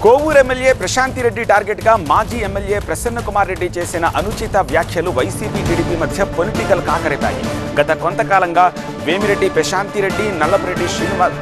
Kovur MLA Prashanti Reddy టార్గెట్గా మాజీ MLA Prasanna Kumar Reddy చేసిన అనుచిత వ్యాఖ్యలు వైసీపీ టీడీపీ మధ్య పొలిటికల్ కాకరేపాయి. గత కొంతకాలంగా వేమిరెడ్డి ప్రశాంతి రెడ్డి, నల్లపురెడ్డి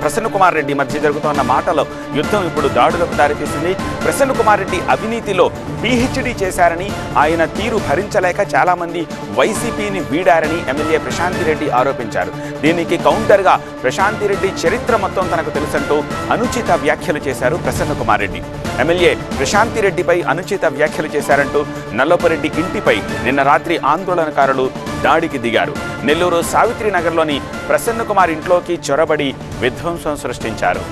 ప్రసన్న కుమార్ రెడ్డి మధ్య జరుగుతున్న మాటల యుద్ధం ఇప్పుడు దాడులకు దారితీసింది. ప్రసన్న కుమార్ రెడ్డి అవినీతిలో పీహెచ్డీ చేశారని, ఆయన తీరు భరించలేక చాలామంది వైసీపీని వీడారని ఎమ్మెల్యే ప్రశాంతి రెడ్డి ఆరోపించారు. దీనికి కౌంటర్గా ప్రశాంతి రెడ్డి చరిత్ర మొత్తం తనకు తెలుసంటూ అనుచిత వ్యాఖ్యలు చేశారు ప్రసన్న కుమార్ రెడ్డి. ఎమ్మెల్యే ప్రశాంతి రెడ్డిపై అనుచిత వ్యాఖ్యలు చేశారంటూ నల్లపురెడ్డి ఇంటిపై నిన్న రాత్రి ఆందోళనకారులు దాడికి దిగారు. నెల్లూరు సావిత్రి నగర్లోని ప్రసన్న కుమార్ ఇంట్లోకి చొరబడి విధ్వంసం సృష్టించారు.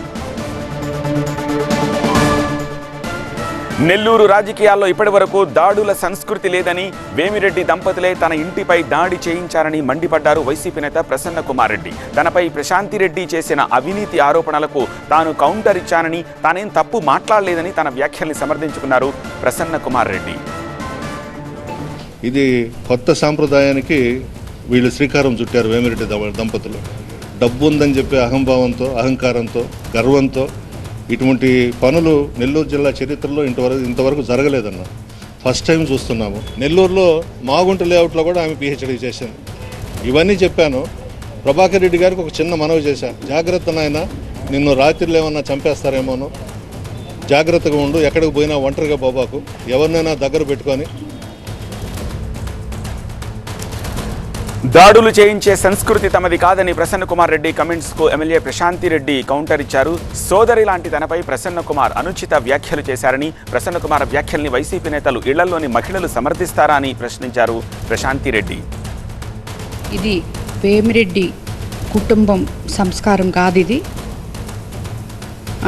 నెల్లూరు రాజకీయాల్లో ఇప్పటివరకు దాడుల సంస్కృతి లేదని, వేమిరెడ్డి దంపతులే తన ఇంటిపై దాడి చేయించారని మండిపడ్డారు వైసీపీ నేత ప్రసన్న కుమార్ రెడ్డి. తనపై ప్రశాంతి రెడ్డి చేసిన అవినీతి ఆరోపణలకు తాను కౌంటర్ ఇచ్చానని, తానేం తప్పు మాట్లాడలేదని తన వ్యాఖ్యల్ని సమర్థించుకున్నారు ప్రసన్న కుమార్ రెడ్డి. ఇది కొత్త సాంప్రదాయానికి వీళ్ళు శ్రీకారం చుట్టారు. వేమిరెడ్డి దంపతులు డబ్బు ఉందని చెప్పి అహంభావంతో, అహంకారంతో, గర్వంతో ఇటువంటి పనులు నెల్లూరు జిల్లా చరిత్రలో ఇంతవరకు జరగలేదన్న. ఫస్ట్ టైం చూస్తున్నాము. నెల్లూరులో మాగుంట లేఅవుట్లో కూడా ఆమె పీహెచ్డీ చేసింది. ఇవన్నీ చెప్పాను. ప్రభాకర్ రెడ్డి గారికి ఒక చిన్న మనవి చేశాను, జాగ్రత్త నాయన, నిన్ను రాత్రిలో ఏమన్నా చంపేస్తారేమోనో, జాగ్రత్తగా ఉండు, ఎక్కడికి పోయినా ఒంటరిగా బాబాకు, ఎవరినైనా దగ్గర పెట్టుకొని. దాడులు చేయించే సంస్కృతి తమది కాదని ప్రసన్న కుమార్ రెడ్డి కమెంట్స్కు ఎమ్మెల్యే ప్రశాంతి రెడ్డి కౌంటర్ ఇచ్చారు. సోదరి లాంటి తనపై ప్రసన్న కుమార్ అనుచిత వ్యాఖ్యలు చేశారని, ప్రసన్న కుమార్ వ్యాఖ్యల్ని వైసీపీ నేతలు ఇళ్లలోని మహిళలు సమర్థిస్తారా అని ప్రశ్నించారు ప్రశాంతి రెడ్డి. ఇది వేమిరెడ్డి కుటుంబం సంస్కారం కాదు. ఇది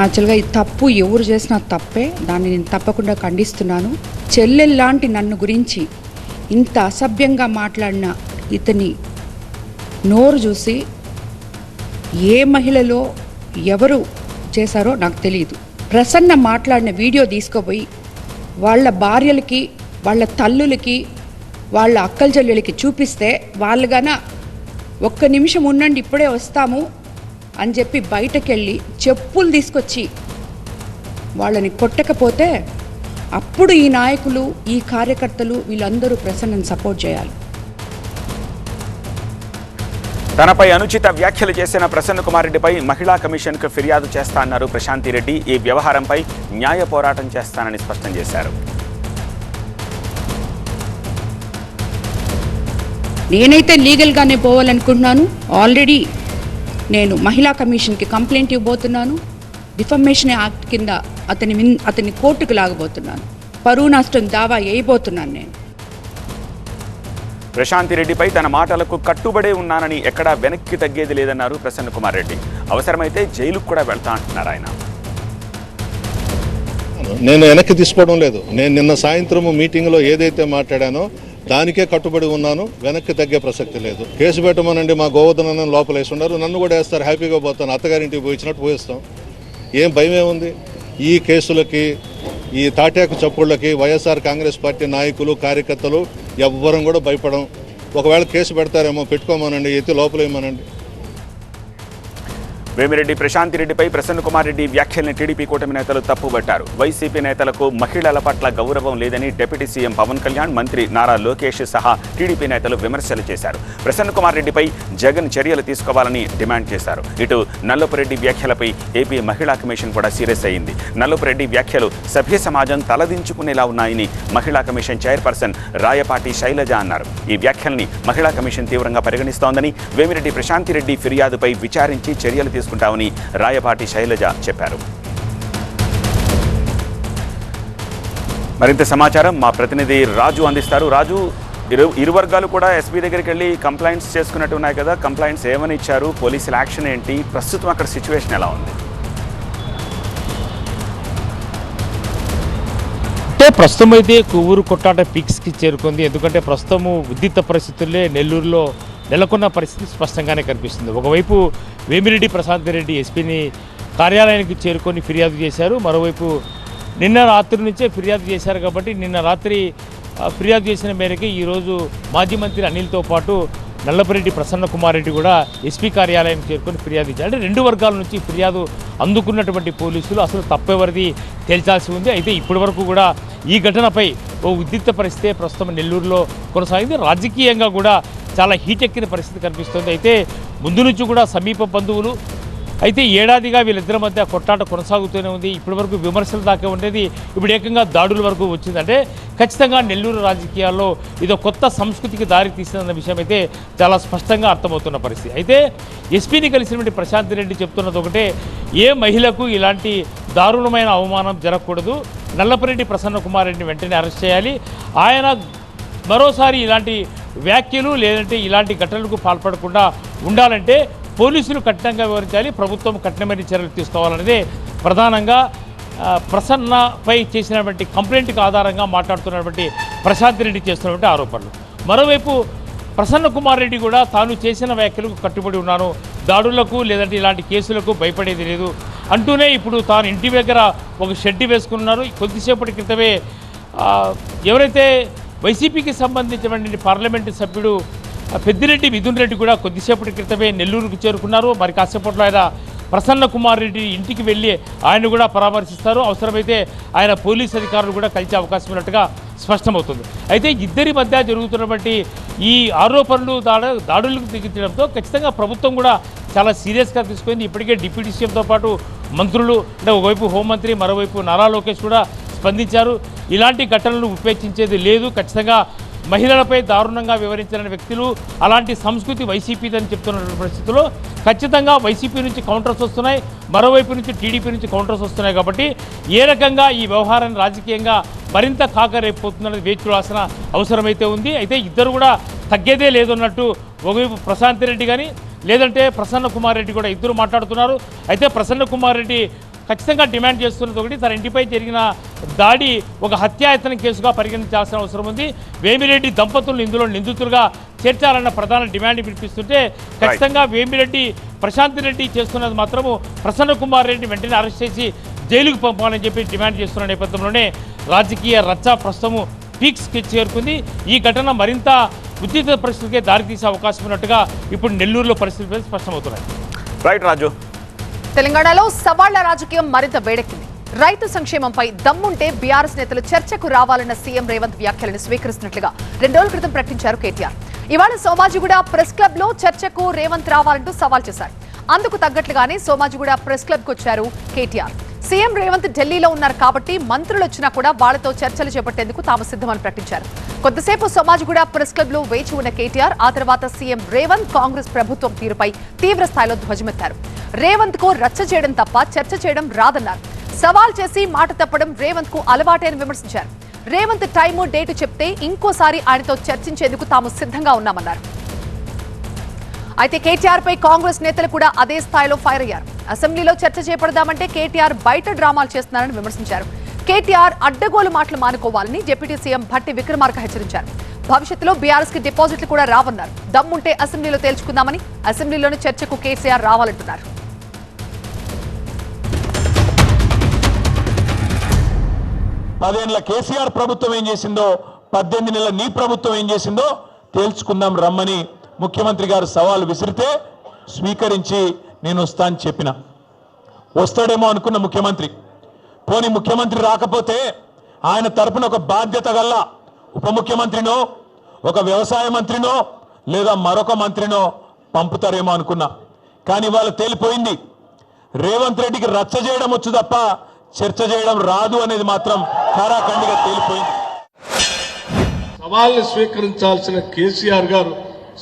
యాక్చువల్గా ఈ తప్పు ఎవరు చేసినా తప్పే, దాన్ని నేను తప్పకుండా ఖండిస్తున్నాను. చెల్లెల్లాంటి నన్ను గురించి ఇంత అసభ్యంగా మాట్లాడిన ఇతని నోరు చూసి ఏ మహిళలో ఎవరు చేశారో నాకు తెలియదు. ప్రసన్న మాట్లాడిన వీడియో తీసుకుపోయి వాళ్ళ భార్యలకి, వాళ్ళ తల్లులకి, వాళ్ళ అక్కల చెల్లెలకి చూపిస్తే వాళ్ళగాన ఒక్క నిమిషం ఉండండి ఇప్పుడే వస్తాము అని చెప్పి బయటకెళ్ళి చెప్పులు తీసుకొచ్చి వాళ్ళని కొట్టకపోతే అప్పుడు ఈ నాయకులు, ఈ కార్యకర్తలు వీళ్ళందరూ ప్రసన్నను సపోర్ట్ చేయాలి. తనపై అనుచిత వ్యాఖ్యలు చేసిన ప్రసన్న కుమార్ రెడ్డిపై మహిళా కమిషన్కు ఫిర్యాదు చేస్తా అన్నారు ప్రశాంతి రెడ్డి. ఈ వ్యవహారంపై న్యాయ పోరాటం చేస్తానని స్పష్టం చేశారు. నేనైతే లీగల్గానే పోవాలనుకుంటున్నాను. ఆల్రెడీ నేను మహిళా కమిషన్కి కంప్లైంట్ ఇవ్వబోతున్నాను. డిఫమేషన్ యాక్ట్ కింద అతని కోర్టుకు లాగబోతున్నాను. పరువు నష్టం దావా వేయబోతున్నాను. నేను ప్రశాంతి రెడ్డిపై తన మాటలకు కట్టుబడే ఉన్నానని, ఎక్కడా వెనక్కి తగ్గేది లేదన్నారు ప్రసన్న కుమార్ రెడ్డి. అవసరమైతే జైలుకు కూడా వెళ్తా అంటున్నారు ఆయన. నేను వెనక్కి తీసుకోవడం లేదు. నేను నిన్న సాయంత్రం మీటింగ్లో ఏదైతే మాట్లాడానో దానికే కట్టుబడి ఉన్నాను. వెనక్కి తగ్గే ప్రసక్తి లేదు. కేసు పెట్టమనండి, మా గోవర్ధన లోపల వేసి ఉన్నారు, నన్ను కూడా వేస్తారు. హ్యాపీగా పోతాను, అత్తగారింటికి పోయినట్టు పోయిస్తాం. ఏం భయం ఏముంది? ఈ కేసులకి, ఈ తాటాకు చప్పుళ్ళకి వైఎస్ఆర్ కాంగ్రెస్ పార్టీ నాయకులు, కార్యకర్తలు ఎవ్వరం కూడా భయపడం. ఒకవేళ కేసు పెడతారేమో, పెట్టుకోమనండి, ఎత్తి లోపలేమనండి. వేమిరెడ్డి ప్రశాంతి రెడ్డిపై ప్రసన్న కుమార్ రెడ్డి వ్యాఖ్యల్ని టీడీపీ కూటమి నేతలు తప్పుబట్టారు. వైసీపీ నేతలకు మహిళల పట్ల గౌరవం లేదని డిప్యూటీ సీఎం పవన్ కళ్యాణ్, మంత్రి నారా లోకేష్ సహా టీడీపీ నేతలు విమర్శలు చేశారు. ప్రసన్న కుమార్ రెడ్డిపై జగన్ చర్యలు తీసుకోవాలని డిమాండ్ చేశారు. ఇటు నల్లపురెడ్డి వ్యాఖ్యలపై ఏపీ మహిళా కమిషన్ కూడా సీరియస్ అయింది. నల్లపురెడ్డి వ్యాఖ్యలు సభ్య సమాజం తలదించుకునేలా ఉన్నాయని మహిళా కమిషన్ చైర్పర్సన్ రాయపాటి శైలజ అన్నారు. ఈ వ్యాఖ్యల్ని మహిళా కమిషన్ తీవ్రంగా పరిగణిస్తోందని, వేమిరెడ్డి ప్రశాంతి రెడ్డి ఫిర్యాదుపై విచారించి చర్యలు తీసుకుంటామని రాయపాటి శైలజ చెప్పారు. మరింత సమాచారం మా ప్రతినిధి రాజు అందిస్తారు. రాజు, ఇరు వర్గాలు కూడా ఎస్పీ దగ్గరికి వెళ్ళి కంప్లైంట్స్ చేసుకున్నట్టు ఉన్నాయి కదా, కంప్లైంట్స్ ఏమని ఇచ్చారు? పోలీసుల యాక్షన్ ఏంటి? ప్రస్తుతం అక్కడ సిచ్యువేషన్ ఎలా ఉంది? ప్రస్తుతం అయితే కొవ్వూరు కొట్టాట పీక్స్కి చేరుకుంది. ఎందుకంటే ప్రస్తుతము ఉద్రిక్త పరిస్థితుల్లో నెల్లూరులో నెలకొన్న పరిస్థితి స్పష్టంగానే కనిపిస్తుంది. ఒకవైపు వేమిరెడ్డి ప్రశాంత్ రెడ్డి ఎస్పీని కార్యాలయానికి చేరుకొని ఫిర్యాదు చేశారు. మరోవైపు నిన్న రాత్రి నుంచే ఫిర్యాదు చేశారు కాబట్టి నిన్న రాత్రి ఫిర్యాదు చేసిన మేరకే ఈరోజు మాజీ మంత్రి అనిల్తో పాటు నల్లపరెడ్డి ప్రసన్న కుమార్ రెడ్డి కూడా ఎస్పీ కార్యాలయం చేరుకొని ఫిర్యాదు ఇచ్చారు. అంటే రెండు వర్గాల నుంచి ఫిర్యాదు అందుకున్నటువంటి పోలీసులు అసలు తప్పెవరిది తేల్చాల్సి ఉంది. అయితే ఇప్పటి వరకు కూడా ఈ ఘటనపై ఓ ఉద్రిక్త పరిస్థితి ప్రస్తుతం నెల్లూరులో కొనసాగింది. రాజకీయంగా కూడా చాలా హీటెక్కిన పరిస్థితి కనిపిస్తుంది. అయితే ముందు నుంచి కూడా సమీప బంధువులు అయితే ఏడాదిగా వీళ్ళిద్దరి మధ్య కొట్లాట కొనసాగుతూనే ఉంది. ఇప్పటి వరకు విమర్శల దాకా ఉండేది ఇప్పుడు ఏకంగా దాడుల వరకు వచ్చింది. అంటే ఖచ్చితంగా నెల్లూరు రాజకీయాల్లో ఇదో కొత్త సంస్కృతికి దారి తీసిందన్న విషయం అయితే చాలా స్పష్టంగా అర్థమవుతున్న పరిస్థితి. అయితే ఎస్పీని కలిసినటువంటి ప్రశాంత్ రెడ్డి చెప్తున్నది ఒకటే, ఏ మహిళకు ఇలాంటి దారుణమైన అవమానం జరగకూడదు, నల్లపరెడ్డి ప్రసన్న కుమార్ రెడ్డిని వెంటనే అరెస్ట్ చేయాలి, ఆయన మరోసారి ఇలాంటి వ్యాఖ్యలు లేదంటే ఇలాంటి ఘటనలకు పాల్పడకుండా ఉండాలంటే పోలీసులు కఠినంగా వివరించాలి, ప్రభుత్వం కఠినమైన చర్యలు తీసుకోవాలనేదే ప్రధానంగా ప్రసన్నపై చేసినటువంటి కంప్లైంట్కి ఆధారంగా మాట్లాడుతున్నటువంటి ప్రశాంత్ రెడ్డి చేస్తున్నటువంటి ఆరోపణలు. మరోవైపు ప్రసన్న కుమార్ రెడ్డి కూడా తాను చేసిన వ్యాఖ్యలకు కట్టుబడి ఉన్నాను, దాడులకు లేదంటే ఇలాంటి కేసులకు భయపడేది లేదు అంటూనే ఇప్పుడు తాను ఇంటి దగ్గర ఒక షెడ్ వేసుకున్నారు. కొద్దిసేపటి క్రితమే ఎవరైతే వైసీపీకి సంబంధించినటువంటి పార్లమెంటు సభ్యుడు పెద్దిరెడ్డి మిథున్ రెడ్డి కూడా కొద్దిసేపటి క్రితమే నెల్లూరుకు చేరుకున్నారు. మరి కాసేపట్లో ఆయన ప్రసన్న కుమార్ రెడ్డి ఇంటికి వెళ్ళి ఆయన కూడా పరామర్శిస్తారు. అవసరమైతే ఆయన పోలీస్ అధికారులు కూడా కలిసే అవకాశం ఉన్నట్టుగా స్పష్టమవుతుంది. అయితే ఇద్దరి మధ్య జరుగుతున్నటువంటి ఈ ఆరోపణలు దాడులకు దిగించడంతో ఖచ్చితంగా ప్రభుత్వం కూడా చాలా సీరియస్గా తీసుకుంది. ఇప్పటికే డిప్యూటీ సీఎంతో పాటు మంత్రులు అంటే ఒకవైపు హోంమంత్రి మరోవైపు నారా లోకేష్ కూడా స్పందించారు. ఇలాంటి ఘటనలు ఉపేక్షించేది లేదు, ఖచ్చితంగా మహిళలపై దారుణంగా వివరించిన వ్యక్తులు అలాంటి సంస్కృతి వైసీపీదని చెప్తున్న పరిస్థితుల్లో ఖచ్చితంగా వైసీపీ నుంచి కౌంటర్స్ వస్తున్నాయి, మరోవైపు నుంచి టీడీపీ నుంచి కౌంటర్స్ వస్తున్నాయి. కాబట్టి ఏ రకంగా ఈ వ్యవహారాన్ని రాజకీయంగా మరింత కాకరేపోతుందనేది వేచి చూడాల్సిన అవసరమైతే ఉంది. అయితే ఇద్దరు కూడా తగ్గేదే లేదన్నట్టు ఒకవైపు ప్రశాంత్ రెడ్డి కానీ లేదంటే ప్రసన్న కుమార్ రెడ్డి కూడా ఇద్దరు మాట్లాడుతున్నారు. అయితే ప్రసన్న కుమార్ రెడ్డి ఖచ్చితంగా డిమాండ్ చేస్తున్నది ఒకటి, తన ఇంటిపై జరిగిన దాడి ఒక హత్యాయత్నం కేసుగా పరిగణించాల్సిన అవసరం ఉంది. వేమిరెడ్డి దంపతులను ఇందులో నిందితులుగా చేర్చాలన్న ప్రధాన డిమాండ్ వినిపిస్తుంటే ఖచ్చితంగా వేమిరెడ్డి ప్రశాంత్ రెడ్డి చేస్తున్నది మాత్రము ప్రసన్న కుమార్ రెడ్డిని వెంటనే అరెస్ట్ చేసి జైలుకు పంపాలని చెప్పి డిమాండ్ చేస్తున్న నేపథ్యంలోనే రాజకీయ రచ్చ ప్రస్తుతము పీక్స్కి చేరుకుంది. ఈ ఘటన మరింత ఉద్రిక్త పరిస్థితికే దారితీసే అవకాశం ఉన్నట్టుగా ఇప్పుడు నెల్లూరులో పరిస్థితులు స్పష్టమవుతున్నాయి. రైట్ రాజు. తెలంగాణలో సవాళ్ల రాజకీయం మరింత వేడెక్కింది. రైతు సంక్షేమంపై దమ్ముంటే బీఆర్ఎస్ నేతలు చర్చకు రావాలన్న సీఎం రేవంత్ వ్యాఖ్యలను స్వీకరిస్తున్నట్లుగా 2 రోజుల క్రితం ప్రకటించారు కేటీఆర్. ఇవాళ సోమాజిగూడ ప్రెస్ క్లబ్ లో చర్చకు రేవంత్ రావాలంటూ సవాల్ చేశారు. అందుకు తగ్గట్లుగానే సోమాజిగూడ ప్రెస్ క్లబ్ కు వచ్చారు కేటీఆర్. సీఎం రేవంత్ ఢిల్లీలో ఉన్నారు కాబట్టి మంత్రులు వచ్చినా కూడా వాళ్లతో చర్చలు చేపట్టేందుకు తాము సిద్ధమని ప్రకటించారు. కొద్దిసేపు సోమాజిగూడ ప్రెస్ క్లబ్ లో వేచి ఉన్న కేటీఆర్ ఆ తర్వాత సీఎం రేవంత్ కాంగ్రెస్ ప్రభుత్వం తీరుపై తీవ్ర స్థాయిలో ధ్వజమెత్తారు. రేవంత్ కు రచ్చ చేయడం తప్ప చర్చ చేయడం రాదన్నారు. సవాల్ చేసి మాట తప్పడం రేవంత్ కు అలవాటే అని విమర్శించారు. రేవంత్ టైము డేటు చెప్తే ఇంకోసారి ఆయనతో చర్చించేందుకు తాము సిద్ధంగా ఉన్నామన్నారు. అయితే కేటీఆర్ పై కాంగ్రెస్ నేతలు కూడా అదే స్థాయిలో ఫైర్ అయ్యారు. అసెంబ్లీలో చర్చ చేపడదామంటే కేటీఆర్ బయట డ్రామాలు చేస్తున్నారని విమర్శించారు. కేటీఆర్ అడ్డగోలు మాటలు మానుకోవాలని డిప్యూటీ సీఎం భట్టి విక్రమార్క హెచ్చరించారు. భవిష్యత్తులో బీఆర్ఎస్ కి డిపాజిట్లు కూడా రావన్నారు. దమ్ముంటే అసెంబ్లీలో తేల్చుకుందామని, అసెంబ్లీలోని చర్చకు కేసీఆర్ రావాలంటున్నారు. 10 ఏళ్ల కేసీఆర్ ప్రభుత్వం ఏం చేసిందో, 18 నెలల నీ ప్రభుత్వం ఏం చేసిందో తేల్చుకుందాం రమ్మని ముఖ్యమంత్రి గారు సవాల్ విసిరితే స్వీకరించి నేను వస్తా అని చెప్పిన. వస్తాడేమో అనుకున్న ముఖ్యమంత్రి, పోనీ ముఖ్యమంత్రి రాకపోతే ఆయన తరపున ఒక బాధ్యత గల ఉప ముఖ్యమంత్రినో ఒక వ్యవసాయ మంత్రినో లేదా మరొక మంత్రినో పంపుతారేమో అనుకున్నా. కానీ వాళ్ళు తేలిపోయింది, రేవంత్ రెడ్డికి రచ్చ చేయడం వచ్చు తప్ప చర్చ చేయడం రాదు అనేది మాత్రం ఖరాఖండిగా తేలిపోయింది. సవాల్ని స్వీకరించాల్సిన కేసీఆర్ గారు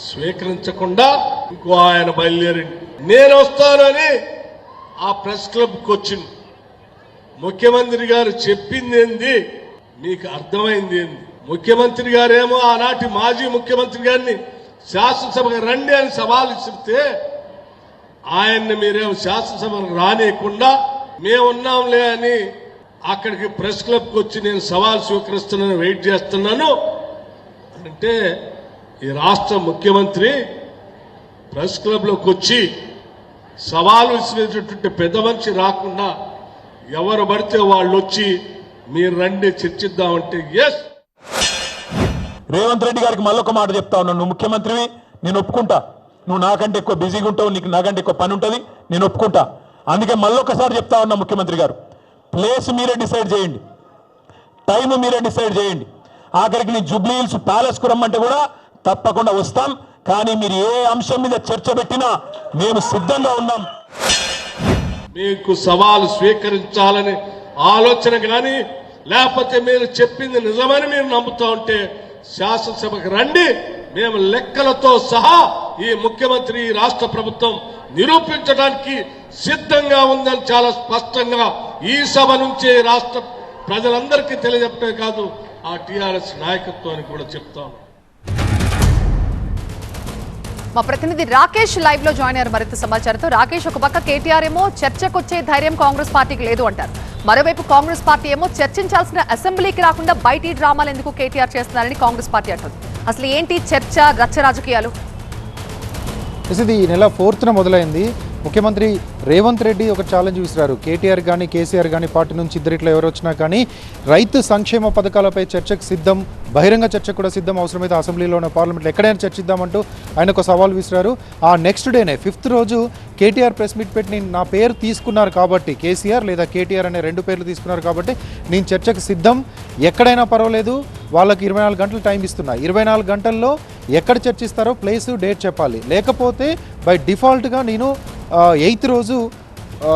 స్వీకరించకుండా ఇంకో ఆయన బయలుదేరింది. నేను వస్తానని ఆ ప్రెస్ క్లబ్కి వచ్చింది. ముఖ్యమంత్రి గారు చెప్పింది ఏంది, మీకు అర్థమైంది ఏంది? ముఖ్యమంత్రి గారేమో ఆనాటి మాజీ ముఖ్యమంత్రి గారిని శాసనసభకు రండి అని సవాల్ ఇస్తే ఆయన్ని మీరేమో శాసనసభకు రానియకుండా మేమున్నాంలే అని అక్కడికి ప్రెస్ క్లబ్కి వచ్చి నేను సవాల్ స్వీకరిస్తున్నాను, వెయిట్ చేస్తున్నాను అంటే ఈ రాష్ట్ర ముఖ్యమంత్రి ప్రెస్ క్లబ్లోకి వచ్చి సవాలు విసిరేటటువంటి పెద్ద మనిషి రాకుండా ఎవరు పడితే వాళ్ళు వచ్చి మీరు రండి చర్చిద్దామంటే ఎస్. రేవంత్ రెడ్డి గారికి మళ్ళొక మాట చెప్తా ఉన్నాను, నువ్వు ముఖ్యమంత్రివి, నేను ఒప్పుకుంటా. నువ్వు నాకంటే ఎక్కువ బిజీగా ఉంటావు, నీకు నాకంటే ఎక్కువ పని ఉంటుంది, నేను ఒప్పుకుంటా. అందుకే మళ్ళొకసారి చెప్తా ఉన్నా ముఖ్యమంత్రి గారు, ప్లేస్ మీరే డిసైడ్ చేయండి, టైం మీరే డిసైడ్ చేయండి. ఆఖరికి నీ జూబ్లీ హిల్స్ ప్యాలెస్కు రమ్మంటే కూడా తప్పకుండా వస్తాం. కానీ మీరు ఏ అంశం మీద చర్చ పెట్టినా మేము సిద్ధంగా ఉన్నాం. మీకు సవాలు స్వీకరించాలని ఆలోచన కానీ లేకపోతే మీరు చెప్పింది నిజమని మీరు నమ్ముతా ఉంటే శాసనసభకు రండి. మేము లెక్కలతో సహా ఈ ముఖ్యమంత్రి ఈ రాష్ట్ర ప్రభుత్వం నిరూపించడానికి సిద్ధంగా ఉందని చాలా స్పష్టంగా ఈ సభ నుంచే రాష్ట్ర ప్రజలందరికీ తెలియజెప్పే కాదు, ఆ టీఆర్ఎస్ నాయకత్వానికి కూడా చెప్తాను. మా ప్రతినిధి రాకేష్ లైవ్ లో జాయిన్ అయ్యారు మరింత సమాచారంతో. రాకేష్, ఒక పక్క కేటీఆర్ ఏమో చర్చకొచ్చే ధైర్యం కాంగ్రెస్ పార్టీకి లేదు అంటారు, మరోవైపు కాంగ్రెస్ పార్టీ ఏమో చర్చించాల్సిన అసెంబ్లీకి రాకుండా బయట డ్రామాలు ఎందుకు కేటీఆర్ చేస్తున్నారని కాంగ్రెస్ పార్టీ అంటుంది. అసలు ఏంటి చర్చ, రచ్చ రాజకీయాలు? ఇది ఈ నెల 4న మొదలైంది. ముఖ్యమంత్రి రేవంత్ రెడ్డి ఒక ఛాలెంజ్ విసిరారు. కేటీఆర్ కానీ కేసీఆర్ కానీ పార్టీ నుంచి ఇద్దరిట్లో ఎవరు వచ్చినా కానీ రైతు సంక్షేమ పథకాలపై చర్చకు సిద్ధం, బహిరంగ చర్చకు కూడా సిద్ధం, అవసరమైతే అసెంబ్లీలోనే పార్లమెంట్లో ఎక్కడైనా చర్చిద్దామంటూ ఆయన ఒక సవాల్ విసిరారు. ఆ నెక్స్ట్ డేనే 5th రోజు కేటీఆర్ ప్రెస్ మీట్ పెట్టి నా పేరు తీసుకున్నారు కాబట్టి, కేసీఆర్ లేదా కేటీఆర్ అనే 2 పేర్లు తీసుకున్నారు కాబట్టి నేను చర్చకు సిద్ధం, ఎక్కడైనా పర్వాలేదు, వాళ్ళకి 24 గంటలు టైం ఇస్తున్నా, 24 గంటల్లో ఎక్కడ చర్చిస్తారో ప్లేస్, డేట్ చెప్పాలి, లేకపోతే బై డిఫాల్ట్గా నేను 8th రోజు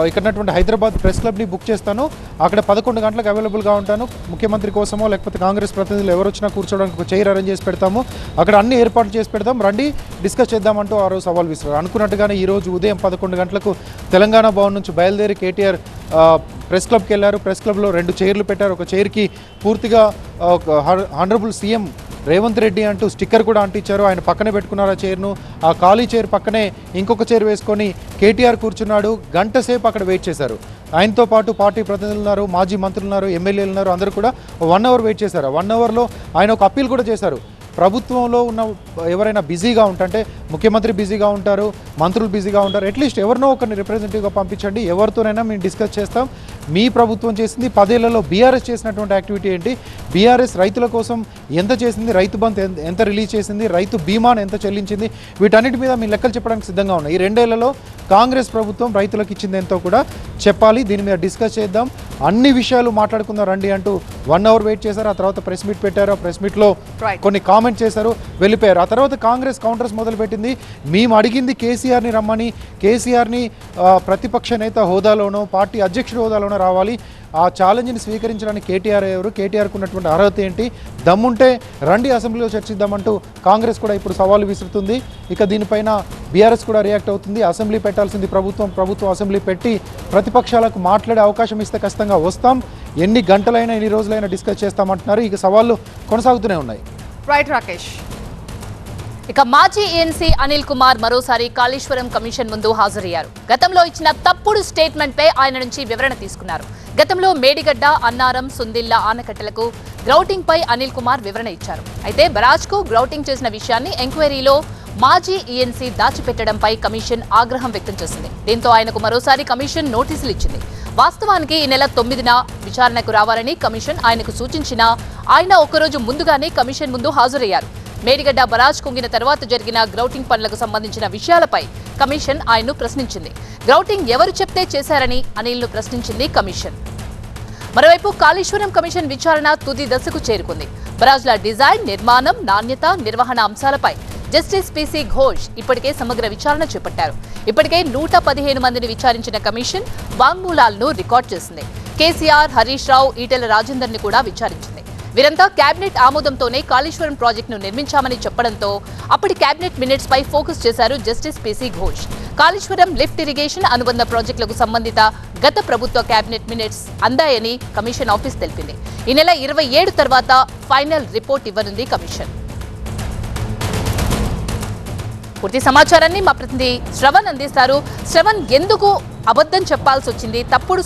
ఇక్కడ హైదరాబాద్ ప్రెస్ క్లబ్ని బుక్ చేస్తాను, అక్కడ 11 గంటలకు అవైలబుల్గా ఉంటాను, ముఖ్యమంత్రి కోసమో లేకపోతే కాంగ్రెస్ ప్రతినిధులు ఎవరు వచ్చినా కూర్చోడానికి ఒక చైర్ అరేంజ్ చేసి పెడతాము, అక్కడ అన్ని ఏర్పాట్లు చేసి పెడతాం, రండి డిస్కస్ చేద్దామంటూ ఆ రోజు సవాల్ విసిరారు. అనుకున్నట్టుగానే ఈరోజు ఉదయం 11 గంటలకు తెలంగాణ భవన్ నుంచి బయలుదేరి కేటీఆర్ ప్రెస్ క్లబ్కి వెళ్ళారు. ప్రెస్ క్లబ్లో 2 చైర్లు పెట్టారు. ఒక చైర్కి పూర్తిగా హానరబుల్ సీఎం రేవంత్ రెడ్డి అంటూ స్టిక్కర్ కూడా అంటించారు. ఆయన పక్కనే పెట్టుకున్నారు ఆ చైర్ను. ఆ ఖాళీ చైర్ పక్కనే ఇంకొక చైర్ వేసుకొని కేటీఆర్ కూర్చున్నాడు. గంట సేపు అక్కడ వెయిట్ చేశారు. ఆయనతో పాటు పార్టీ ప్రతినిధులు ఉన్నారు, మాజీ మంత్రులు ఉన్నారు, ఎమ్మెల్యేలు ఉన్నారు, అందరూ కూడా 1 అవర్ వెయిట్ చేశారు. 1 అవర్లో ఆయన ఒక అప్పీల్ కూడా చేశారు. ప్రభుత్వంలో ఉన్న ఎవరైనా బిజీగా ఉంటే, ముఖ్యమంత్రి బిజీగా ఉంటారు, మంత్రులు బిజీగా ఉంటారు, అట్లీస్ట్ ఎవరినో ఒకరిని రిప్రజెంటేటివ్గా పంపించండి, ఎవరితోనైనా మేము డిస్కస్ చేస్తాం. మీ ప్రభుత్వం చేసింది 10 ఏళ్లలో బీఆర్ఎస్ చేసినటువంటి యాక్టివిటీ ఏంటి, బీఆర్ఎస్ రైతుల కోసం ఎంత చేసింది, రైతు బంధు ఎంత రిలీజ్ చేసింది, రైతు బీమాను ఎంత చెల్లించింది, వీటన్నిటి మీద మీ లెక్కలు చెప్పడానికి సిద్ధంగా ఉన్నాయి. ఈ 2 ఏళ్లలో కాంగ్రెస్ ప్రభుత్వం రైతులకు ఇచ్చింది ఎంతో కూడా చెప్పాలి, దీని మీద డిస్కస్ చేద్దాం, అన్ని విషయాలు మాట్లాడుకుందాం రండి అంటూ 1 అవర్ వెయిట్ చేశారు. ఆ తర్వాత ప్రెస్ మీట్ పెట్టారు. ఆ ప్రెస్ మీట్లో కొన్ని కామెంట్ చేశారు, వెళ్ళిపోయారు. ఆ తర్వాత కాంగ్రెస్ కౌంటర్స్ మొదలుపెట్టింది. మేము అడిగింది కేసీఆర్ని రమ్మని, కేసీఆర్ని ప్రతిపక్ష నేత హోదాలోనో పార్టీ అధ్యక్షుడి హోదాలోనో రావాలి, ఆ ఛాలెంజ్ని స్వీకరించడానికి కేటీఆర్ ఎవరు, కేటీఆర్కు ఉన్నటువంటి అర్హత ఏంటి, దమ్ముంటే రండి అసెంబ్లీలో చర్చిద్దామంటూ కాంగ్రెస్ కూడా ఇప్పుడు సవాలు విసురుతుంది. ఇక దీనిపైన బీఆర్ఎస్ కూడా రియాక్ట్ అవుతుంది. అసెంబ్లీ పెట్టాల్సింది ప్రభుత్వం అసెంబ్లీ పెట్టి ప్రతిపక్షాలకు మాట్లాడే అవకాశం ఇస్తే ఖచ్చితంగా వస్తాం, ఎన్ని గంటలైనా ఎన్ని రోజులైనా డిస్కస్ చేస్తామంటున్నారు. ఇక సవాళ్ళు కొనసాగుతూనే ఉన్నాయి. రైట్ రాకేష్. ఇక మాజీ ఏఎన్సీ అనిల్ కుమార్ మరోసారి కాళేశ్వరం కమిషన్ ముందు హాజరయ్యారు. గతంలో ఇచ్చిన తప్పుడు స్టేట్మెంట్ పై ఆయన నుంచి వివరణ తీసుకున్నారు. గతంలో మేడిగడ్డ, అన్నారం, సుందిల్లా ఆనకట్టలకు గ్రౌటింగ్ పై అనిల్ కుమార్ వివరణ ఇచ్చారు. అయితే బరాజ్కు గ్రౌటింగ్ చేసిన విషయాన్ని ఎంక్వైరీలో మాజీ ఈఎన్సీ దాచిపెట్టడంపై కమిషన్ ఆగ్రహం వ్యక్తం చేసింది. దీంతో ఆయనకు మరోసారి కమిషన్ నోటీసులు ఇచ్చింది. వాస్తవానికి ఈ నెల 9న విచారణకు రావాలని కమిషన్ ఆయనకు సూచించినా ఆయన ఒకరోజు ముందుగానే కమిషన్ ముందు హాజరయ్యారు. మేడిగడ్డ బరాజ్ కుంగిన తర్వాత జరిగిన గ్రౌటింగ్ పనులకు సంబంధించిన విషయాలపై కమిషన్ ఆయన్ను ప్రశ్నించింది. గ్రౌటింగ్ ఎవరు చెప్తే చేశారని అనిల్ను ప్రశ్నించింది కమిషన్. మరోవైపు కాళేశ్వరం కమిషన్ విచారణ తుది దశకు చేరుకుంది. బరాజ్ల డిజైన్, నిర్మాణం, నాణ్యత, నిర్వహణ అంశాలపై జస్టిస్ పిసి ఘోష్ ఇప్పటికే సమగ్ర విచారణ చేపట్టారు. ఇప్పటికే 115 మందిని విచారించిన కమిషన్ వాంగ్మూలాలను రికార్డు చేసింది. కేసీఆర్, హరీష్ రావు, ఈటెల రాజేందర్ని కూడా విచారించింది. వీరంతా కేబినెట్ ఆమోదంతోనే కాళేశ్వరం ప్రాజెక్టును నిర్మించామని చెప్పడంతో అప్పటి కేబినెట్ మినిట్స్ పై ఫోకస్ చేశారు justice PC Ghosh. Kaleshwaram lift irrigation అనుబంధ ప్రాజెక్టులకు సంబంధిత గత ప్రభుత్వ కేబినెట్ మినిట్స్ అందాయని కమిషన్ ఆఫీస్ తెలిపింది. ఈ నెల 27 తర్వాత ఫైనల్ రిపోర్ట్ ఇవ్వనుంది కమిషన్. పూర్తి సమాచారాన్ని మా ప్రతినిధి శ్రవణ్ అందిస్తారు. శ్రవణ్, ఎందుకు అబద్ధం చెప్పాల్సి వచ్చింది, తప్పుడు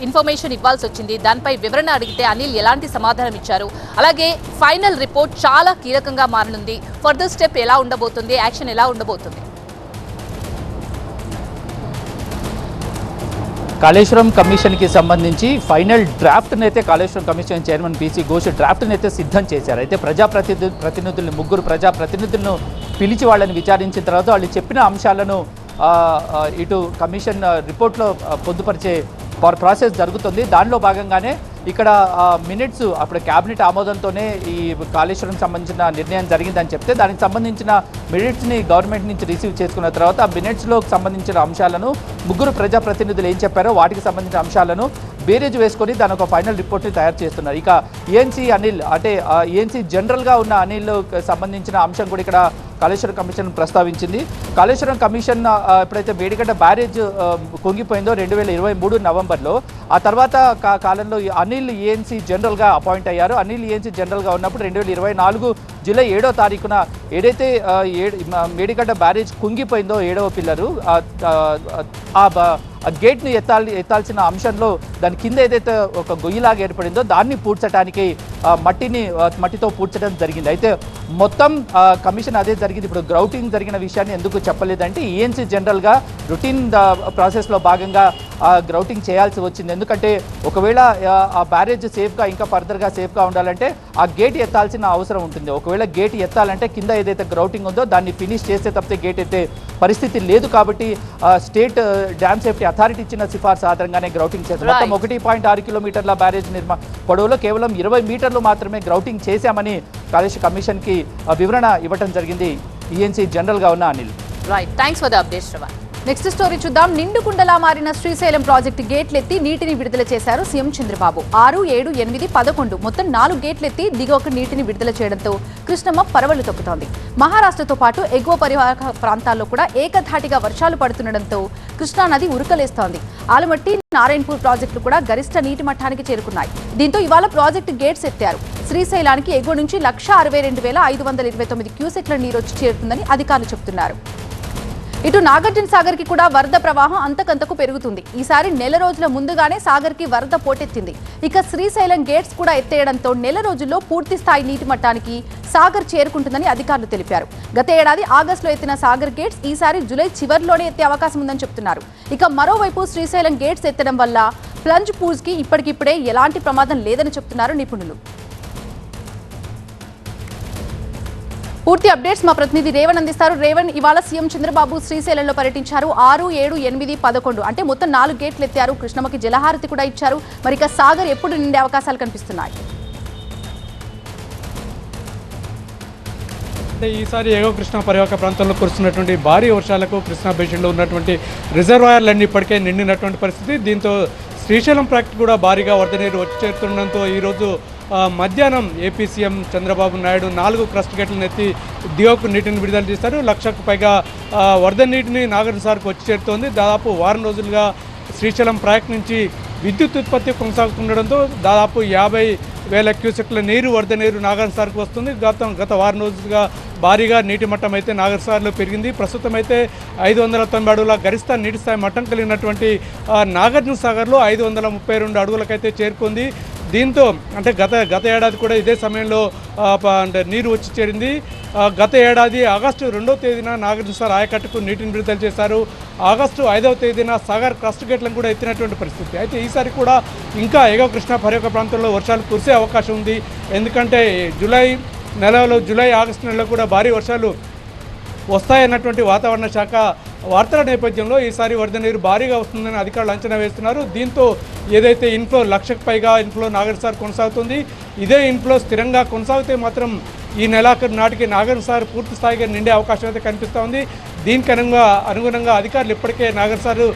ఇన్ఫర్మేషన్ ఇవ్వాల్సి వచ్చింది, దానిపై వివరణ అడిగితే అనిల్ ఎలాంటి సమాధానం ఇచ్చారు, అలాగే ఫైనల్ రిపోర్ట్ చాలా కీలకంగా మారనుంది, ఫర్దర్ స్టెప్ ఎలా ఉండబోతుంది, యాక్షన్ ఎలా ఉండబోతుంది? కాళేశ్వరం కమిషన్కి సంబంధించి ఫైనల్ డ్రాఫ్ట్ని అయితే Kaleshwaram commission chairman PC Ghosh డ్రాఫ్ట్ని అయితే సిద్ధం చేశారు. అయితే ప్రతినిధులను ముగ్గురు ప్రజాప్రతినిధులను పిలిచి వాళ్ళని విచారించిన తర్వాత వాళ్ళు చెప్పిన అంశాలను ఇటు కమిషన్ రిపోర్ట్లో పొందుపరిచే ప్రాసెస్ జరుగుతుంది. దానిలో భాగంగానే ఇక్కడ మినిట్స్ అప్పుడు క్యాబినెట్ ఆమోదంతోనే ఈ కాళేశ్వరం సంబంధించిన నిర్ణయం జరిగిందని చెప్తే దానికి సంబంధించిన మినిట్స్ని గవర్నమెంట్ నుంచి రిసీవ్ చేసుకున్న తర్వాత ఆ మినిట్స్లో సంబంధించిన అంశాలను ముగ్గురు ప్రజాప్రతినిధులు ఏం చెప్పారో వాటికి సంబంధించిన అంశాలను బేరేజ్ వేసుకొని దాని ఒక ఫైనల్ రిపోర్ట్ని తయారు చేస్తున్నారు. ఇక ఈఎన్సీ అనిల్ అంటే ఈఎన్సీ జనరల్గా ఉన్న అనిల్ సంబంధించిన అంశం కూడా ఇక్కడ కాళేశ్వరం కమిషన్ ప్రస్తావించింది. కాళేశ్వరం కమిషన్ ఎప్పుడైతే మేడిగడ్డ బ్యారేజ్ కుంగిపోయిందో 2023 నవంబర్లో, ఆ తర్వాత కాలంలో అనిల్ ఈఎన్సీ జనరల్గా అపాయింట్ అయ్యారు. అనిల్ ఈఎన్సీ జనరల్గా ఉన్నప్పుడు 2024 జూలై 7వ తారీఖున ఏదైతే మేడిగడ్డ బ్యారేజ్ కుంగిపోయిందో 7వ పిల్లరు ఆ గేట్ని ఎత్తాల్సిన అంశంలో దాని కింద ఏదైతే ఒక గొయ్యిలాగా ఏర్పడిందో దాన్ని పూడ్చడానికి మట్టితో పూడ్చడం జరిగింది. అయితే మొత్తం కమిషన్ అదే జరిగింది. ఇప్పుడు గ్రౌటింగ్ జరిగిన విషయాన్ని ఎందుకు చెప్పలేదంటే ఈఎన్సీ జనరల్గా రొటీన్ ప్రాసెస్లో భాగంగా గ్రౌటింగ్ చేయాల్సి వచ్చింది. ఎందుకంటే ఒకవేళ ఆ బ్యారేజ్ సేఫ్గా ఇంకా ఫర్దర్గా సేఫ్గా ఉండాలంటే ఆ గేట్ ఎత్తాల్సిన అవసరం ఉంటుంది. ఒకవేళ గేట్ ఎత్తాలంటే కింద ఏదైతే గ్రౌటింగ్ ఉందో దాన్ని ఫినిష్ చేస్తే తప్పితే గేట్ ఎత్తే పరిస్థితి లేదు. కాబట్టి స్టేట్ డ్యామ్ సేఫ్టీ అథారిటీ ఇచ్చిన సిఫార్సు ఆధారంగానే గ్రౌటింగ్ చేస్తారు. మొత్తం 1.6 కిలోమీటర్ల బ్యారేజ్ పొడవులో కేవలం 20 మీటర్లు మాత్రమే గ్రౌటింగ్ చేశామని కాళేశ్వరం కమిషన్కి వివరణ ఇవ్వడం జరిగింది ఈఎన్సీ జనరల్గా ఉన్న Anil. Right, thanks for the updates Shravan. Next story చూద్దాం. నిండుకుండలా మారిన శ్రీశైలం ప్రాజెక్టు గేట్లెత్తి నీటిని విడుదల చేశారు సీఎం చంద్రబాబు. 6, 7, 8, 11 మొత్తం 4 గేట్లెత్తి దిగువకు నీటిని విడుదల చేయడంతో కృష్ణమ్మ పరవళ్లు తొక్కుతోంది. మహారాష్ట్రతో పాటు ఎగువ పరివాహక ప్రాంతాల్లో కూడా ఏకధాటిగా వర్షాలు పడుతుండటంతో కృష్ణానది ఉరకలేస్తోంది. ఆలమట్టి, నారాయణపూర్ ప్రాజెక్టులు కూడా గరిష్ట నీటి మట్టానికి చేరుకున్నాయి. దీంతో ఇవాళ ప్రాజెక్టు గేట్స్ ఎత్తారు. శ్రీశైలానికి ఎగువ నుంచి 162,529 క్యూసెక్ల నీరు వచ్చి చేరుతుందని అధికారులు చెబుతున్నారు. ఇటు నాగార్జున సాగర్ కి కూడా వరద ప్రవాహం అంతకంతకు పెరుగుతుంది. ఈసారి నెల రోజుల ముందుగానే సాగర్ కి వరద పోటెత్తింది. ఇక శ్రీశైలం గేట్స్ కూడా ఎత్తేయడంతో నెల రోజుల్లో పూర్తి స్థాయి నీటి మట్టానికి సాగర్ చేరుకుంటుందని అధికారులు తెలిపారు. గత ఏడాది ఆగస్టులో ఎత్తిన సాగర్ గేట్స్ ఈసారి జూలై చివరిలోనే ఎత్తే అవకాశం ఉందని చెప్తున్నారు. ఇక మరోవైపు శ్రీశైలం గేట్స్ ఎత్తడం వల్ల ప్లంజ్ పూల్స్ కి ఇప్పటికిప్పుడే ఎలాంటి ప్రమాదం లేదని చెప్తున్నారు నిపుణులు. పూర్తి అప్డేట్స్ మా ప్రతినిధి రేవణ్ అందిస్తారు. రేవణ్, ఇవాళ సీఎం చంద్రబాబు శ్రీశైలంలో పర్యటించారు. 6, 7, 8, 11 అంటే మొత్తం 4 గేట్లు ఎత్తారు. కృష్ణమ్మకి జలహారతి కూడా ఇచ్చారు. మరి ఇక సాగర్ ఎప్పుడు నిండే అవకాశాలు కనిపిస్తున్నాయి? అంటే ఈసారి ఎగువ కృష్ణా పరివాహక ప్రాంతంలో కురుస్తున్నటువంటి భారీ వర్షాలకు కృష్ణా బేసిన్లో ఉన్నటువంటి రిజర్వాయర్లన్నీ ఇప్పటికే నిండినటువంటి పరిస్థితి. దీంతో శ్రీశైలం ప్రాజెక్టు కూడా భారీగా వరద నీరు వచ్చి చేరుతుండడంతో ఈరోజు మధ్యాహ్నం AP CM Chandrababu Naidu 4 crust గేట్లను ఎత్తి దిగువకు నీటిని విడుదల చేస్తారు. 1,00,000కు పైగా వరద నీటిని నాగార్జున సాగర్కు వచ్చి చేరుతోంది. దాదాపు వారం రోజులుగా శ్రీశైలం ప్రాజెక్టు నుంచి విద్యుత్ ఉత్పత్తి కొనసాగుతుండడంతో దాదాపు 50,000 క్యూసెక్ల నీరు వరద నీరు నాగార్జున సాగర్కు వస్తుంది. గత వారం రోజులుగా భారీగా నీటి మట్టం అయితే నాగార్జున సాగర్లో పెరిగింది. ప్రస్తుతం అయితే 590 అడుగుల గరిష్ట నీటి స్థాయి మట్టం కలిగినటువంటి నాగార్జున సాగర్లో 532 అడుగులకైతే చేరుకుంది. దీంతో అంటే గత ఏడాది కూడా ఇదే సమయంలో అంటే నీరు వచ్చి చేరింది. గత ఏడాది ఆగస్టు 2వ తేదీన నాగార్జున సాగర్ ఆయకట్టుకు నీటిని విడుదల చేశారు. ఆగస్టు 5వ తేదీన సాగర్ క్రస్ట్ గేట్లను కూడా ఎత్తినటువంటి పరిస్థితి. అయితే ఈసారి కూడా ఇంకా ఎగువ కృష్ణా పరివాహక ప్రాంతంలో వర్షాలు కురిసే అవకాశం ఉంది. ఎందుకంటే జూలై, ఆగస్టు నెలలో కూడా భారీ వర్షాలు వస్తాయన్నటువంటి వాతావరణ శాఖ వార్తల నేపథ్యంలో ఈసారి వరద నీరు భారీగా వస్తుందని అధికారులు అంచనా వేస్తున్నారు. దీంతో ఏదైతే ఇన్ఫ్లో 1,00,000కు పైగా ఇన్ఫ్లో నాగార్జున సాగర్ కొనసాగుతుంది. ఇదే ఇన్ఫ్లో స్థిరంగా కొనసాగితే మాత్రం ఈ నెలాఖరు నాటికి నాగార్జున సాగర్ పూర్తి స్థాయిగా నిండే అవకాశం అయితే కనిపిస్తూ ఉంది. దీనికి అనుగుణంగా అధికారులు ఇప్పటికే నాగార్జున సాగర్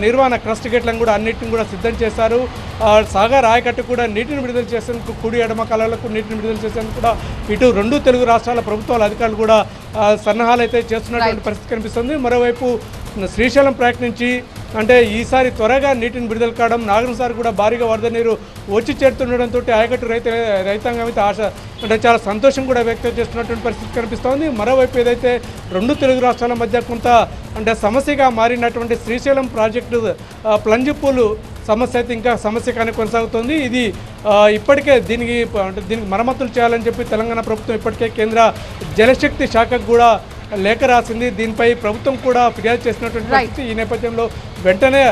నిర్వహణ క్రస్ట్ గేట్లను కూడా అన్నింటిని కూడా సిద్ధం చేశారు. సాగర్ ఆయకట్టు కూడా నీటిని విడుదల చేసేందుకు కుడి ఎడమ కాలాలకు నీటిని విడుదల చేసేందుకు కూడా ఇటు 2 తెలుగు రాష్ట్రాల ప్రభుత్వాల అధికారులు కూడా సన్నాహాలు అయితే చేస్తున్నటువంటి పరిస్థితి కనిపిస్తుంది. మరోవైపు శ్రీశైలం ప్రాజెక్టు నుంచి అంటే ఈసారి త్వరగా నీటిని విడుదల కావడం, నాగార్జున సాగర్ కూడా భారీగా వరద నీరు వచ్చి చేరుతుండడంతో ఆయకట్టు రైతాంగం అయితే ఆశ అంటే చాలా సంతోషం కూడా వ్యక్తం చేస్తున్నటువంటి పరిస్థితి కనిపిస్తోంది. మరోవైపు ఏదైతే 2 తెలుగు రాష్ట్రాల మధ్య కొంత అంటే సమస్యగా మారినటువంటి శ్రీశైలం ప్రాజెక్టు ప్లంజ్ పూల్ సమస్య అయితే ఇంకా సమస్యగానే కొనసాగుతోంది. ఇది ఇప్పటికే దీనికి మరమ్మతులు చేయాలని చెప్పి తెలంగాణ ప్రభుత్వం ఇప్పటికే కేంద్ర జలశక్తి శాఖకు కూడా లేఖ రాసింది. దీనిపై ప్రభుత్వం కూడా ఫిర్యాదు చేసినటువంటి పరిస్థితి. ఈ నేపథ్యంలో వెంటనే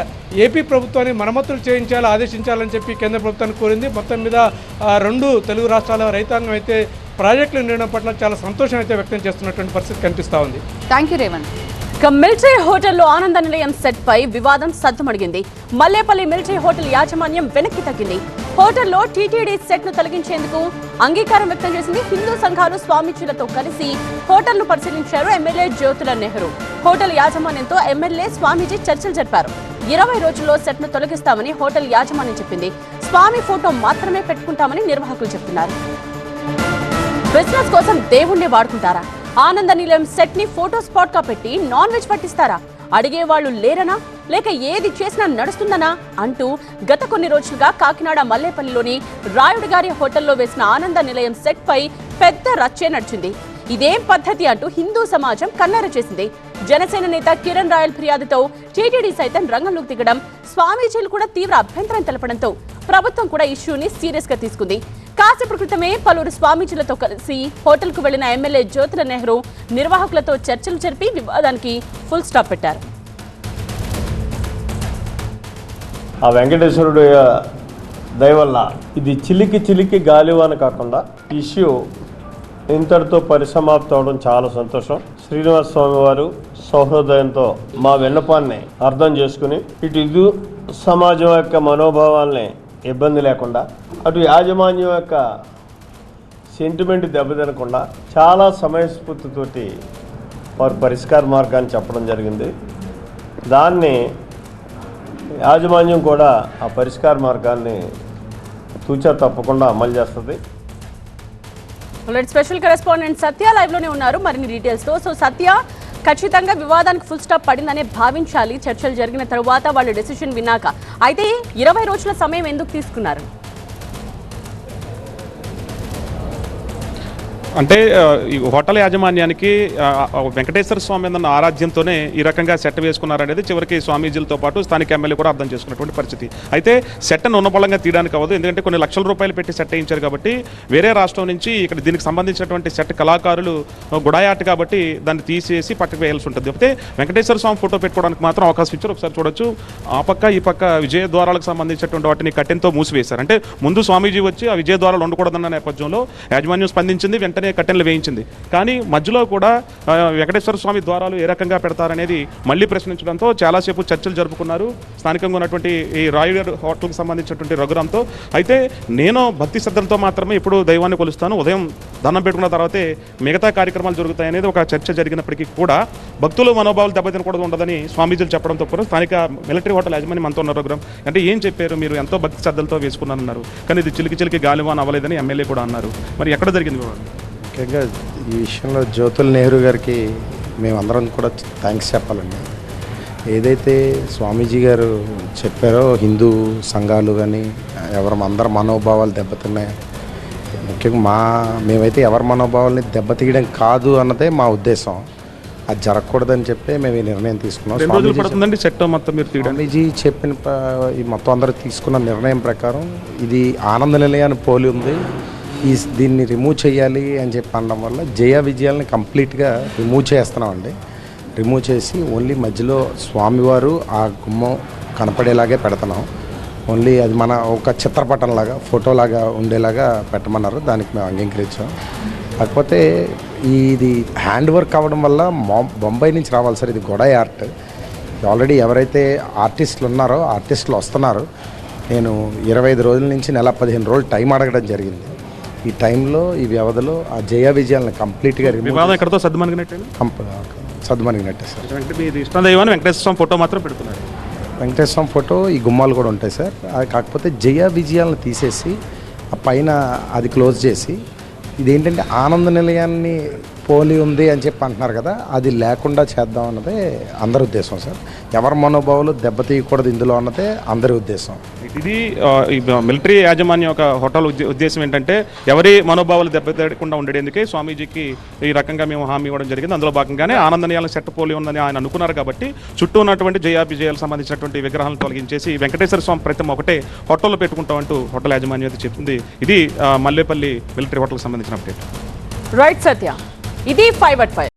ఏపీ ప్రభుత్వాన్ని మరమ్మతులు చేయించాలి, ఆదేశించాలని చెప్పి కేంద్ర ప్రభుత్వాన్ని కోరింది. మొత్తం మీద 2 తెలుగు రాష్ట్రాల రైతాంగం అయితే ప్రాజెక్టులు నిర్ణయం పట్ల చాలా సంతోషం అయితే వ్యక్తం చేస్తున్నటువంటి పరిస్థితి కనిపిస్తూ ఉంది. Thank you Revanth. మిలిటరీ హోటల్లో ఆనంద నిలయం సెట్ పై వివాదం సద్దుమడిగింది. మల్లేపల్లి మిలిటరీ హోటల్ యాజమాన్యం వెనక్కి తగ్గింది. హోటల్లో టీటీడీ సెట్ ను తొలగించేందుకు అంగీకారం వ్యక్తం చేసింది. హిందూ సంఘాలు స్వామీజీలతో కలిసి హోటల్ ను పరిశీలించారు ఎమ్మెల్యే జ్యోతుల నెహ్రూ. హోటల్ యాజమాన్యంతో ఎమ్మెల్యే స్వామీజీ చర్చలు జరిపారు. 20 రోజుల్లో సెట్ ను తొలగిస్తామని హోటల్ యాజమాన్యం చెప్పింది. స్వామి ఫోటో మాత్రమే పెట్టుకుంటామని నిర్వాహకులు చెప్తున్నారు. బిజినెస్ కోసం దేవుణ్ణి వాడుకుంటారా? ఆనంద నిలయం సెట్ ని ఫోటో స్పాట్ గా పెట్టి నాన్ వెజ్ పట్టిస్తారా? అడిగేవాళ్లు లేరనా, లేక ఏది చేసినా నడుస్తుందనా అంటూ గత కొన్ని రోజులుగా కాకినాడ మల్లేపల్లిలోని రాయుడు గారి హోటల్లో వేసిన ఆనంద నిలయం సెట్ పై పెద్ద రచ్చే నడిచింది. ఇదేం పద్ధతి అంటూ హిందూ సమాజం కన్నెర చేసింది. జనసేన నేత కిరణ్ రాయల్ ఫిర్యాదుతో టీటీడీ సైతం రంగంలోకి దిగడం, స్వామీజీలు కూడా తీవ్ర అభ్యంతరం తెలపడంతో ప్రభుత్వం కూడా ఇష్యూని సీరియస్ గా తీసుకుంది. కాసేపటి క్రితమే పలువురు స్వామీజీలతో కలిసి హోటల్ కు వెళ్లిన ఎమ్మెల్యే జ్యోతుల నెహ్రూ నిర్వాహకులతో చర్చలు జరిపి వివాదానికి ఫుల్ స్టాప్ పెట్టారు. ఆ వెంకటేశ్వరుడు దయ వల్ల ఇది చిలికి గాలివాన కాకుండా ఇష్యూ ఇంతటితో పరిసమాప్తం అవడం చాలా సంతోషం. శ్రీనివాస స్వామి వారు సౌహృదయంతో మా విన్నపాన్ని అర్థం చేసుకుని ఇటు సమాజం యొక్క మనోభావాల్ని ఇబ్బంది లేకుండా, అటు యాజమాన్యం యొక్క సెంటిమెంట్ దెబ్బతినకుండా చాలా సమయస్ఫూర్తితోటి వారు పరిష్కార మార్గాన్ని చెప్పడం జరిగింది. దాన్ని యాజమాన్యం కూడా ఆ పరిష్కార మార్గాన్ని తూచా తప్పకుండా అమలు చేస్తుంది. స్పెషల్ కరెస్పాండెంట్ సత్య లైవ్ లోనే ఉన్నారు మరిన్ని డీటెయిల్స్ తో. సో సత్య, ఖచ్చితంగా వివాదానికి ఫుల్ స్టాప్ పడిందనే భావించాలి చర్చలు జరిగిన తరువాత, వాళ్ళు డెసిషన్ విన్నాక. అయితే 20 రోజుల సమయం ఎందుకు తీసుకున్నారు? అంటే ఈ హోటల్ యాజమాన్యానికి వెంకటేశ్వర స్వామి అన్న ఆరాధ్యంతోనే ఈ రకంగా సెట్ వేసుకున్నారనేది చివరికి స్వామీజీలతో పాటు స్థానిక ఎమ్మెల్యే కూడా అర్థం చేసుకున్నటువంటి పరిస్థితి. అయితే సెట్ను ఉన్నబలంగా తీయడానికి అవ్వదు, ఎందుకంటే కొన్ని లక్షల రూపాయలు పెట్టి సెట్ వేయించారు కాబట్టి. వేరే రాష్ట్రం నుంచి ఇక్కడ దీనికి సంబంధించినటువంటి సెట్ కళాకారులు గుడాయాట కాబట్టి దాన్ని తీసేసి పక్కకు వేయాల్సి ఉంటుంది. అయితే వెంకటేశ్వర స్వామి ఫోటో పెట్టుకోవడానికి మాత్రం అవకాశం ఇచ్చారు. ఒకసారి చూడొచ్చు, ఆ పక్క ఈ పక్క విజయ ద్వారాలకు సంబంధించినటువంటి వాటిని కట్టెంతో మూసివేశారు. అంటే ముందు స్వామీజీ వచ్చి ఆ విజయ ద్వారాలు ఉండకూడదన్న నేపథ్యంలో యాజమాన్యం స్పందించింది, వెంటనే కట్టెలు వేయించింది. కానీ మధ్యలో కూడా వెంకటేశ్వర స్వామి ద్వారాలు ఏ రకంగా పెడతారనేది మళ్ళీ ప్రశ్నించడంతో చాలాసేపు చర్చలు జరుపుకున్నారు స్థానికంగా ఉన్నటువంటి ఈ రాయుడు హోటల్కి సంబంధించినటువంటి రఘురాంతో. అయితే నేను భక్తి శ్రద్ధలతో మాత్రమే ఇప్పుడు దైవాన్ని కొలుస్తాను, ఉదయం దండం పెట్టుకున్న తర్వాతే మిగతా కార్యక్రమాలు జరుగుతాయి అనేది ఒక చర్చ జరిగినప్పటికీ కూడా భక్తులు మనోభావాలు దెబ్బతినకూడదు ఉండదని స్వామీజీలు చెప్పడంతో కూడా స్థానిక మిలిటరీ హోటల్ యాజమాన్యం మనతో ఉన్నారు. రఘురాం, అంటే ఏం చెప్పారు? మీరు ఎంతో భక్తి శ్రద్ధలతో వేసుకున్నారన్నారు, కానీ ఇది చిలికి గాలివాన్ అవ్వలేదని ఎమ్మెల్యే కూడా అన్నారు. మరి ఎక్కడ జరిగింది? ముఖ్యంగా ఈ విషయంలో జ్యోతుల నెహ్రూ గారికి మేమందరం కూడా థ్యాంక్స్ చెప్పాలండి. ఏదైతే స్వామీజీ గారు చెప్పారో హిందూ సంఘాలు కానీ అందరి మనోభావాలు దెబ్బతిన్నాయి. ముఖ్యంగా మేమైతే ఎవరి మనోభావాల్ని దెబ్బతీయడం కాదు అన్నదే మా ఉద్దేశం. అది జరగకూడదని చెప్పి మేము ఈ నిర్ణయం తీసుకున్నాం. స్వామీజీ చెప్పిన ఈ మొత్తం అందరూ తీసుకున్న నిర్ణయం ప్రకారం ఇది ఆనంద నిలయాన్ని పోలి ఉంది, దీన్ని రిమూవ్ చేయాలి అని చెప్పి అనడం వల్ల జయ విజయాలని కంప్లీట్గా రిమూవ్ చేస్తున్నామండి. రిమూవ్ చేసి ఓన్లీ మధ్యలో స్వామివారు ఆ గుమ్మం కనపడేలాగే పెడుతున్నాం. ఓన్లీ అది మన ఒక చిత్రపటంలాగా ఫోటోలాగా ఉండేలాగా పెట్టమన్నారు, దానికి మేము అంగీకరించాం. కాకపోతే ఇది హ్యాండ్ వర్క్ అవ్వడం వల్ల బొంబాయి నుంచి రావాలి సార్, ఇది గొడాయి ఆర్ట్. ఆల్రెడీ ఎవరైతే ఆర్టిస్టులు ఉన్నారో ఆర్టిస్టులు వస్తున్నారు. నేను 25 రోజుల నుంచి నెల 15 రోజులు టైం అడగడం జరిగింది. ఈ టైంలో ఈ వ్యవధిలో ఆ జయ విజయాలను కంప్లీట్గా సద్దుమణిగినట్టే సార్. వెంకటేశ్వర స్వామి ఫోటో మాత్రం పెడుతున్నారు. వెంకటేశ్వర స్వామి ఫోటో, ఈ గుమ్మాలు కూడా ఉంటాయి సార్. అది కాకపోతే జయ విజయాలను తీసేసి ఆ పైన అది క్లోజ్ చేసి, ఇదేంటంటే ఆనంద నిలయాన్ని పోలి ఉంది అని చెప్పి అంటున్నారు కదా, అది లేకుండా చేద్దాం అన్నదే అందరి ఉద్దేశం సార్. ఎవరి మనోభావాలు దెబ్బతీయకూడదు ఇందులో అన్నదే అందరి ఉద్దేశం. ఇది మిలిటరీ యాజమాన్యం యొక్క హోటల్ ఉద్దేశం ఏంటంటే ఎవరి మనోభావాలు దెబ్బతీయకుండా ఉండేందుకే స్వామీజీకి ఈ రకంగా మేము హామీ ఇవ్వడం జరిగింది. అందులో భాగంగానే ఆనందనీయాలను సెట్ పోలి ఉందని ఆయన అనుకున్నారు కాబట్టి చుట్టూ ఉన్నటువంటి జయాభిజయాలకు సంబంధించినటువంటి విగ్రహాలను తొలగించేసి వెంకటేశ్వర స్వామి ప్రతిమ ఒకటే హోటల్లో పెట్టుకుంటామంటూ హోటల్ యాజమాన్యం అయితే చెప్తుంది. ఇది మల్లేపల్లి మిలిటరీ హోటల్కి సంబంధించిన అప్డేట్. రైట్ సత్య, ఇది 5/5.